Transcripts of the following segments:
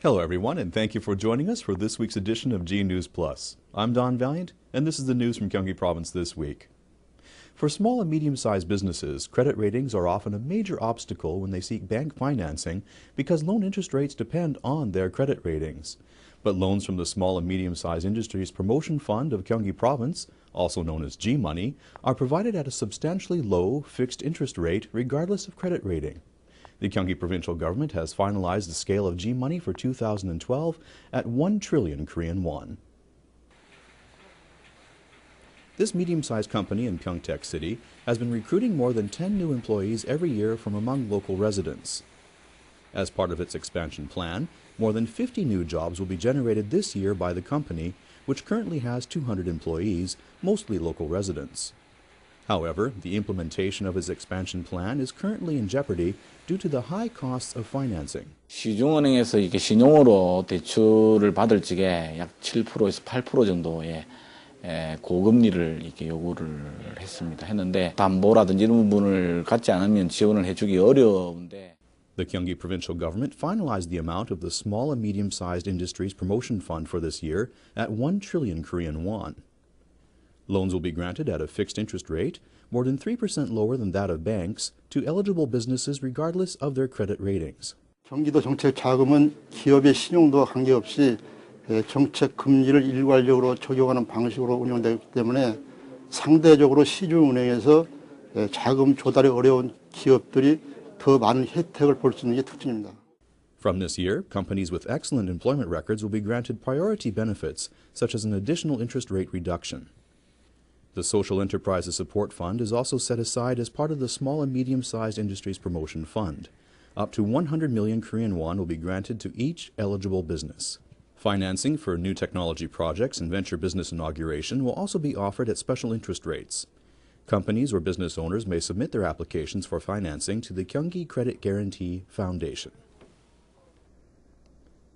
Hello everyone, and thank you for joining us for this week's edition of G News Plus. I'm Don Valiant, and this is the news from Gyeonggi Province this week. For small and medium-sized businesses, credit ratings are often a major obstacle when they seek bank financing because loan interest rates depend on their credit ratings. But loans from the Small and Medium-Sized Industries Promotion Fund of Gyeonggi Province, also known as G-Money, are provided at a substantially low fixed interest rate regardless of credit rating. The Gyeonggi provincial government has finalized the scale of G-Money for 2012 at 1 trillion Korean won. This medium-sized company in Pyeongtaek City has been recruiting more than 10 new employees every year from among local residents. As part of its expansion plan, more than 50 new jobs will be generated this year by the company, which currently has 200 employees, mostly local residents. However, the implementation of its expansion plan is currently in jeopardy due to the high costs of financing. 시중은행에서 이게 신용으로 대출을 받을 적에 약 7%에서 8% 정도의 고금리를 이렇게 요구를 했는데 담보라든지 이런 부분을 갖지 않으면 지원을 해주기 어려운데. The Gyeonggi provincial government finalized the amount of the Small and Medium-Sized Industries Promotion Fund for this year at 1 trillion Korean won. Loans will be granted at a fixed interest rate, more than 3% lower than that of banks, to eligible businesses regardless of their credit ratings. 경기도 정책 자금은 기업의 신용도와 관계없이 정책 금리를 일괄적으로 적용하는 방식으로 운영되기 때문에 상대적으로 시중은행에서 자금 조달이 어려운 기업들이 더 많은 혜택을 볼 수 있는 게 특징입니다. From this year, companies with excellent employment records will be granted priority benefits, such as an additional interest rate reduction. The Social Enterprises Support Fund is also set aside as part of the Small and Medium-Sized Industries Promotion Fund. Up to 100 million Korean won will be granted to each eligible business. Financing for new technology projects and venture business inauguration will also be offered at special interest rates. Companies or business owners may submit their applications for financing to the Gyeonggi Credit Guarantee Foundation.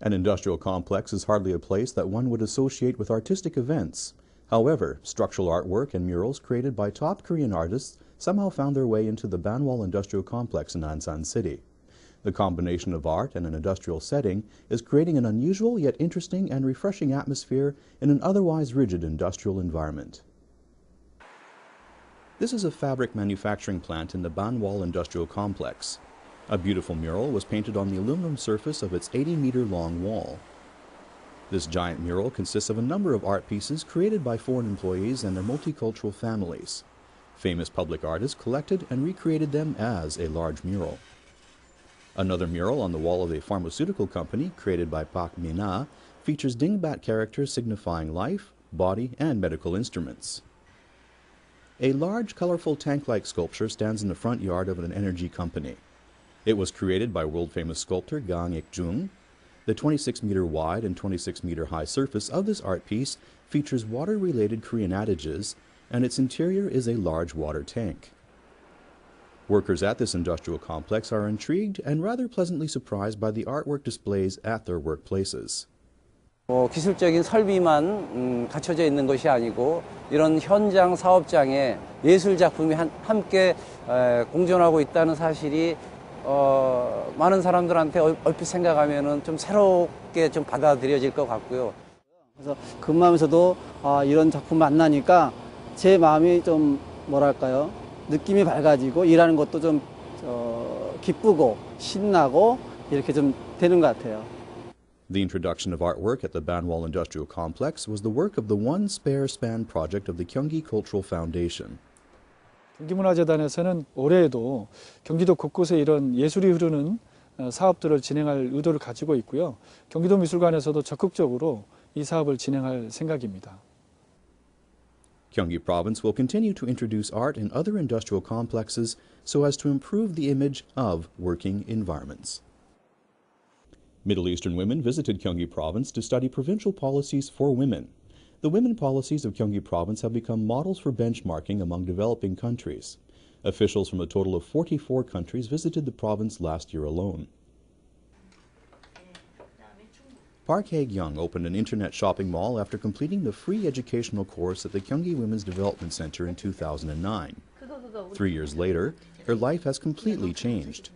An industrial complex is hardly a place that one would associate with artistic events. However, structural artwork and murals created by top Korean artists somehow found their way into the Banwal Industrial Complex in Ansan City. The combination of art and an industrial setting is creating an unusual yet interesting and refreshing atmosphere in an otherwise rigid industrial environment. This is a fabric manufacturing plant in the Banwal Industrial Complex. A beautiful mural was painted on the aluminum surface of its 80-meter-long wall. This giant mural consists of a number of art pieces created by foreign employees and their multicultural families. Famous public artists collected and recreated them as a large mural. Another mural on the wall of a pharmaceutical company, created by Pak Mina, features dingbat characters signifying life, body, and medical instruments. A large, colorful tank-like sculpture stands in the front yard of an energy company. It was created by world-famous sculptor Gang Ik-jung. The 26-meter wide and 26-meter high surface of this art piece features water-related Korean adages, and its interior is a large water tank. Workers at this industrial complex are intrigued and rather pleasantly surprised by the artwork displays at their workplaces. 기술적인 설비만 갖춰져 있는 것이 아니고 이런 현장 사업장에 예술 작품이 함께 공존하고 있다는 사실이 많은 사람들한테 얼핏 생각하면은 좀 새롭게 좀 받아들여질 것 같고요. 그래서 근무하면서도 이런 작품 만나니까 제 마음이 좀 뭐랄까요? 느낌이 밝아지고 일하는 것도 좀 기쁘고 신나고 이렇게 좀 되는 것 같아요. The introduction of artwork at the Banwal Industrial Complex was the work of the One Spare Span project of the Gyeonggi Cultural Foundation. 경기문화재단에서는 올해에도 경기도 곳곳에 이런 예술이 흐르는 사업들을 진행할 의도를 가지고 있고요. 경기도 미술관에서도 적극적으로 이 사업을 진행할 생각입니다. Gyeonggi Province will continue to introduce art in other industrial complexes so as to improve the image of working environments. Middle Eastern women visited Gyeonggi Province to study provincial policies for women. The women policies of Gyeonggi Province have become models for benchmarking among developing countries. Officials from a total of 44 countries visited the province last year alone. Park Hae-kyung opened an internet shopping mall after completing the free educational course at the Gyeonggi Women's Development Center in 2009. 3 years later, her life has completely changed.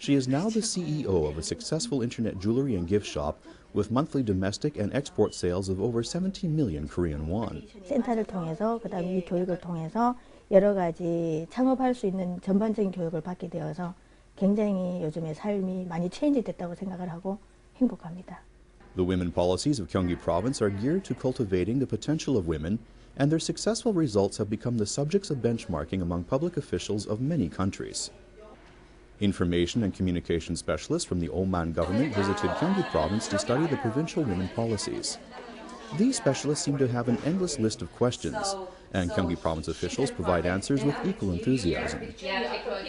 She is now the CEO of a successful internet jewelry and gift shop with monthly domestic and export sales of over 17 million Korean won. 센터를 통해서 그다음에 이 교육을 통해서 여러 가지 창업할 수 있는 전반적인 교육을 받게 되어서 굉장히 요즘에 삶이 많이 체인지됐다고 생각을 하고 행복합니다. The women policies of Gyeonggi Province are geared to cultivating the potential of women, and their successful results have become the subjects of benchmarking among public officials of many countries. Information and communication specialists from the Oman government visited Gyeonggi Province to study the provincial women policies. These specialists seem to have an endless list of questions, and Gyeonggi Province officials provide answers with equal enthusiasm.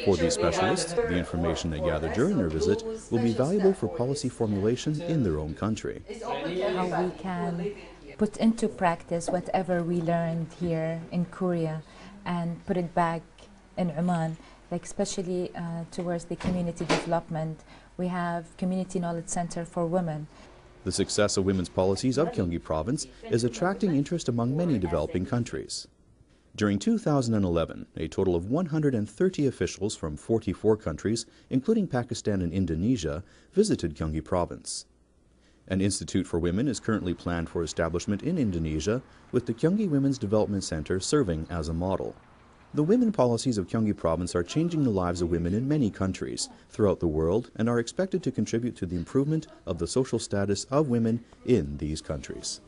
For these specialists, the information they gather during their visit will be valuable for policy formulation in their own country. How we can put into practice whatever we learned here in Korea and put it back in Oman, like especially towards the community development. We have Community Knowledge Center for Women. The success of women's policies of Gyeonggi Province is attracting interest among many developing countries. During 2011, a total of 130 officials from 44 countries, including Pakistan and Indonesia, visited Gyeonggi Province. An institute for women is currently planned for establishment in Indonesia, with the Gyeonggi Women's Development Center serving as a model. The women policies of Gyeonggi Province are changing the lives of women in many countries throughout the world and are expected to contribute to the improvement of the social status of women in these countries.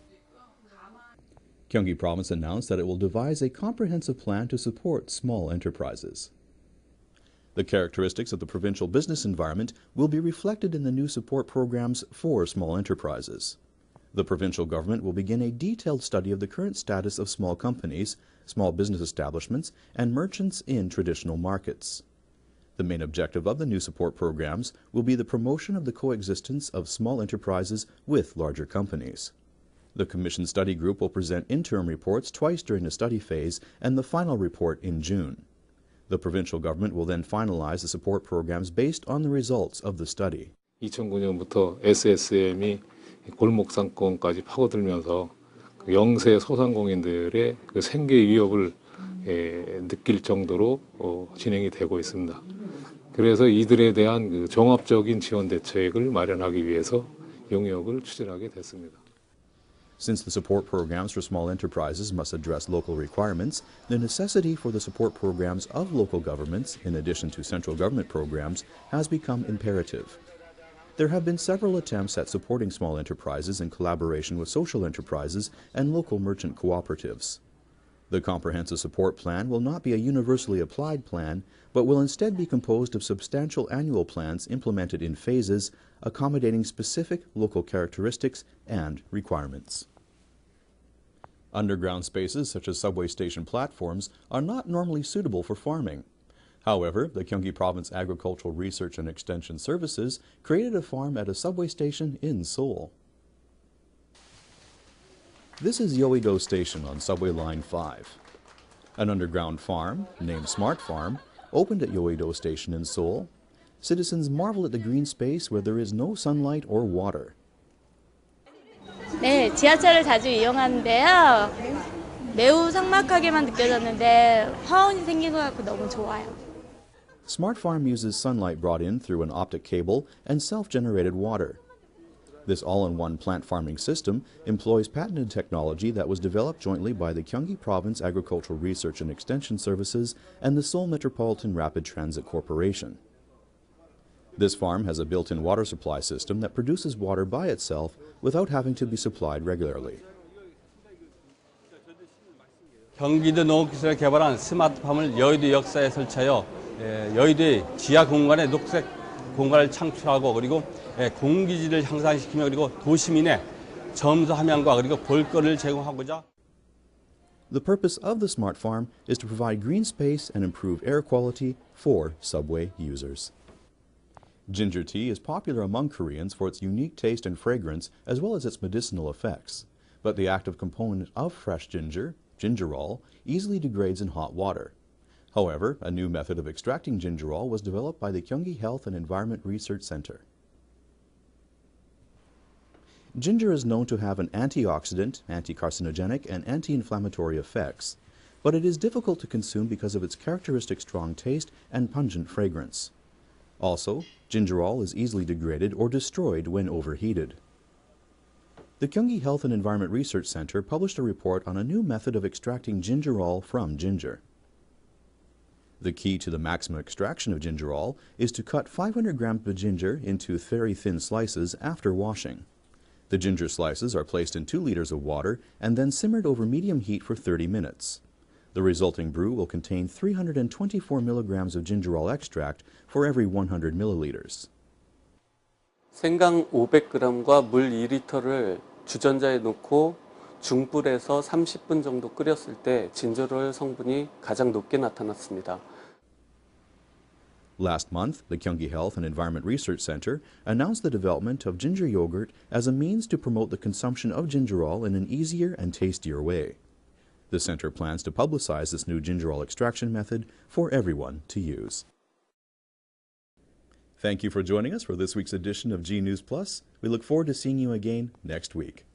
Gyeonggi Province announced that it will devise a comprehensive plan to support small enterprises. The characteristics of the provincial business environment will be reflected in the new support programs for small enterprises. The provincial government will begin a detailed study of the current status of small companies, small business establishments, and merchants in traditional markets. The main objective of the new support programs will be the promotion of the coexistence of small enterprises with larger companies. The Commission Study Group will present interim reports twice during the study phase and the final report in June. The provincial government will then finalize the support programs based on the results of the study. 2009년부터 SSM이 골목 상권까지 파고들면서 영세 소상공인들의 그 생계 위협을 느낄 정도로 진행이 되고 있습니다. 그래서 이들에 대한 그 종합적인 지원 대책을 마련하기 위해서 용역을 추진하게 됐습니다. Since the support programs for small enterprises must address local requirements, the necessity for the support programs of local governments, in addition to central government programs, has become imperative. There have been several attempts at supporting small enterprises in collaboration with social enterprises and local merchant cooperatives. The comprehensive support plan will not be a universally applied plan, but will instead be composed of substantial annual plans implemented in phases, accommodating specific local characteristics and requirements. Underground spaces such as subway station platforms are not normally suitable for farming. However, the Gyeonggi Province Agricultural Research and Extension Services created a farm at a subway station in Seoul. This is Yeouido Station on Subway Line 5. An underground farm, named Smart Farm, opened at Yeouido Station in Seoul. Citizens marvel at the green space where there is no sunlight or water. 네, 지하철을 자주 이용하는데요. 매우 삭막하게만 느껴졌는데 화원이 생긴 것 같고 너무 좋아요. Smart Farm uses sunlight brought in through an optic cable and self-generated water. This all-in-one plant farming system employs patented technology that was developed jointly by the Gyeonggi Province Agricultural Research and Extension Services and the Seoul Metropolitan Rapid Transit Corporation. This farm has a built-in water supply system that produces water by itself without having to be supplied regularly. 경기도 농업기술을 개발한 스마트팜을 여의도 역사에 설치하여 여의도의 지하 공간에 녹색 공간을 창출하고 그리고 공기질을 향상시키며 그리고 도시민의 점수 함양과 그리고 볼거리를 제공하고자. The purpose of the Smart Farm is to provide green space and improve air quality for subway users. Ginger tea is popular among Koreans for its unique taste and fragrance as well as its medicinal effects, but the active component of fresh ginger, gingerol, easily degrades in hot water. However, a new method of extracting gingerol was developed by the Gyeonggi Health and Environment Research Center. Ginger is known to have an antioxidant, anti-carcinogenic, and anti-inflammatory effects, but it is difficult to consume because of its characteristic strong taste and pungent fragrance. Also, gingerol is easily degraded or destroyed when overheated. The Gyeonggi Health and Environment Research Center published a report on a new method of extracting gingerol from ginger. The key to the maximum extraction of gingerol is to cut 500 grams of ginger into very thin slices after washing. The ginger slices are placed in 2 liters of water and then simmered over medium heat for 30 minutes. The resulting brew will contain 324 milligrams of gingerol extract for every 100 milliliters. 생강 500g과 물 2리터를 주전자에 넣고 중불에서 30분 정도 끓였을 때 진저롤 성분이 가장 높게 나타났습니다. Last month, the Gyeonggi Health and Environment Research Center announced the development of ginger yogurt as a means to promote the consumption of gingerol in an easier and tastier way. The center plans to publicize this new gingerol extraction method for everyone to use. Thank you for joining us for this week's edition of G News Plus. We look forward to seeing you again next week.